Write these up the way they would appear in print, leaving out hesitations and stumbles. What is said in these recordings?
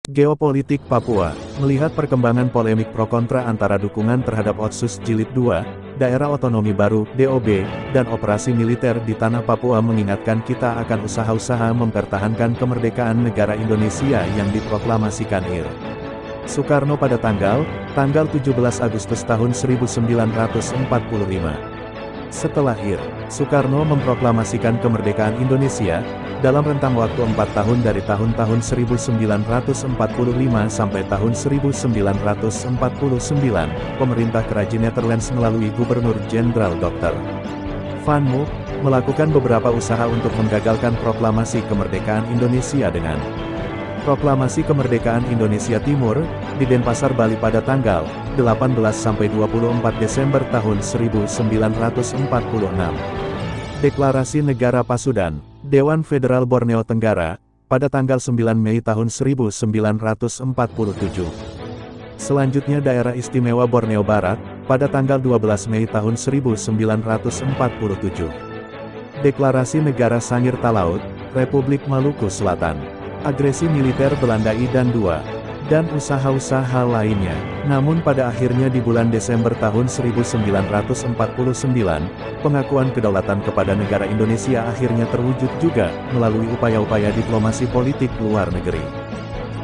Geopolitik Papua, melihat perkembangan polemik pro-kontra antara dukungan terhadap Otsus Jilid 2, Daerah Otonomi Baru, DOB, dan operasi militer di Tanah Papua mengingatkan kita akan usaha-usaha mempertahankan kemerdekaan negara Indonesia yang diproklamasikan Ir. Soekarno pada tanggal 17 Agustus tahun 1945. Setelah Ir. Soekarno memproklamasikan kemerdekaan Indonesia, dalam rentang waktu 4 tahun dari tahun-tahun 1945 sampai tahun 1949, pemerintah kerajaan Netherlands melalui Gubernur Jenderal Dr. Van Mook, melakukan beberapa usaha untuk menggagalkan proklamasi kemerdekaan Indonesia dengan Proklamasi Kemerdekaan Indonesia Timur, di Denpasar, Bali pada tanggal 18–24 Desember tahun 1946. Deklarasi Negara Pasundan, Dewan Federal Borneo Tenggara, pada tanggal 9 Mei tahun 1947. Selanjutnya Daerah Istimewa Borneo Barat, pada tanggal 12 Mei tahun 1947. Deklarasi Negara Sangir Talaut, Republik Maluku Selatan. Agresi militer Belanda I dan II, dan usaha-usaha lainnya. Namun pada akhirnya di bulan Desember tahun 1949, pengakuan kedaulatan kepada negara Indonesia akhirnya terwujud juga, melalui upaya-upaya diplomasi politik luar negeri.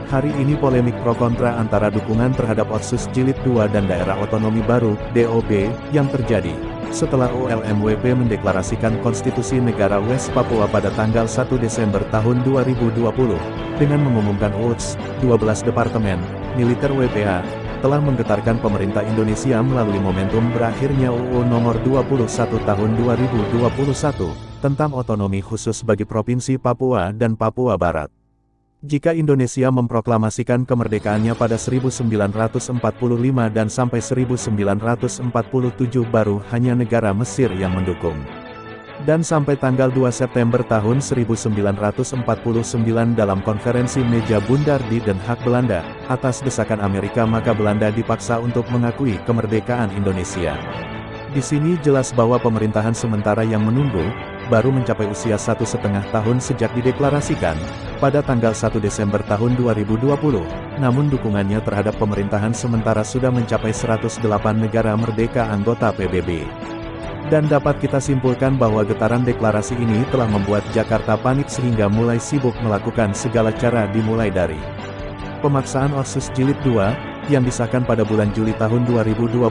Hari ini polemik pro-kontra antara dukungan terhadap Otsus Jilid 2 dan Daerah Otonomi Baru, DOB, yang terjadi setelah ULMWP mendeklarasikan Konstitusi Negara West Papua pada tanggal 1 Desember tahun 2020, dengan mengumumkan UTS, 12 Departemen Militer WPA, telah menggetarkan pemerintah Indonesia melalui momentum berakhirnya UU Nomor 21 Tahun 2021, tentang otonomi khusus bagi Provinsi Papua dan Papua Barat. Jika Indonesia memproklamasikan kemerdekaannya pada 1945 dan sampai 1947 baru hanya negara Mesir yang mendukung. Dan sampai tanggal 2 September tahun 1949 dalam konferensi meja bundar di Den Haag, Belanda, atas desakan Amerika maka Belanda dipaksa untuk mengakui kemerdekaan Indonesia. Di sini jelas bahwa pemerintahan sementara yang menunggu, baru mencapai usia 1,5 tahun sejak dideklarasikan, pada tanggal 1 Desember tahun 2020, namun dukungannya terhadap pemerintahan sementara sudah mencapai 108 negara merdeka anggota PBB. Dan dapat kita simpulkan bahwa getaran deklarasi ini telah membuat Jakarta panik sehingga mulai sibuk melakukan segala cara dimulai dari pemaksaan Otsus Jilid 2, yang disahkan pada bulan Juli tahun 2021,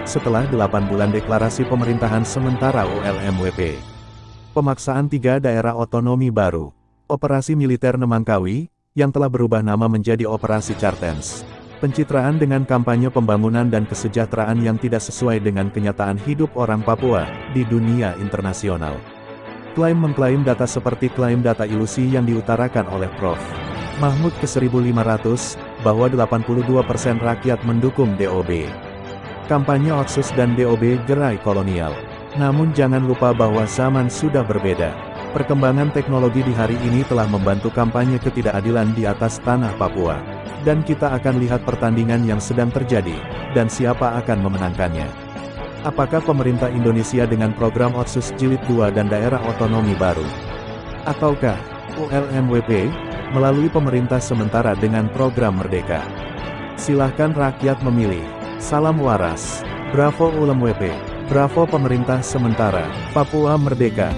setelah 8 bulan deklarasi pemerintahan sementara ULMWP. Pemaksaan 3 Daerah Otonomi Baru. Operasi Militer Nemangkawi, yang telah berubah nama menjadi Operasi Cartens. Pencitraan dengan kampanye pembangunan dan kesejahteraan yang tidak sesuai dengan kenyataan hidup orang Papua, di dunia internasional. Klaim-mengklaim data seperti klaim data ilusi yang diutarakan oleh Prof. Mahmud ke-1500, bahwa 82% rakyat mendukung DOB. Kampanye Otsus dan DOB gerai kolonial. Namun jangan lupa bahwa zaman sudah berbeda. Perkembangan teknologi di hari ini telah membantu kampanye ketidakadilan di atas tanah Papua. Dan kita akan lihat pertandingan yang sedang terjadi, dan siapa akan memenangkannya. Apakah pemerintah Indonesia dengan program Otsus Jilid 2 dan Daerah Otonomi Baru? Ataukah ULMWP, melalui pemerintah sementara dengan program Merdeka? Silahkan rakyat memilih. Salam waras. Bravo ULMWP. Bravo pemerintah sementara. Papua Merdeka.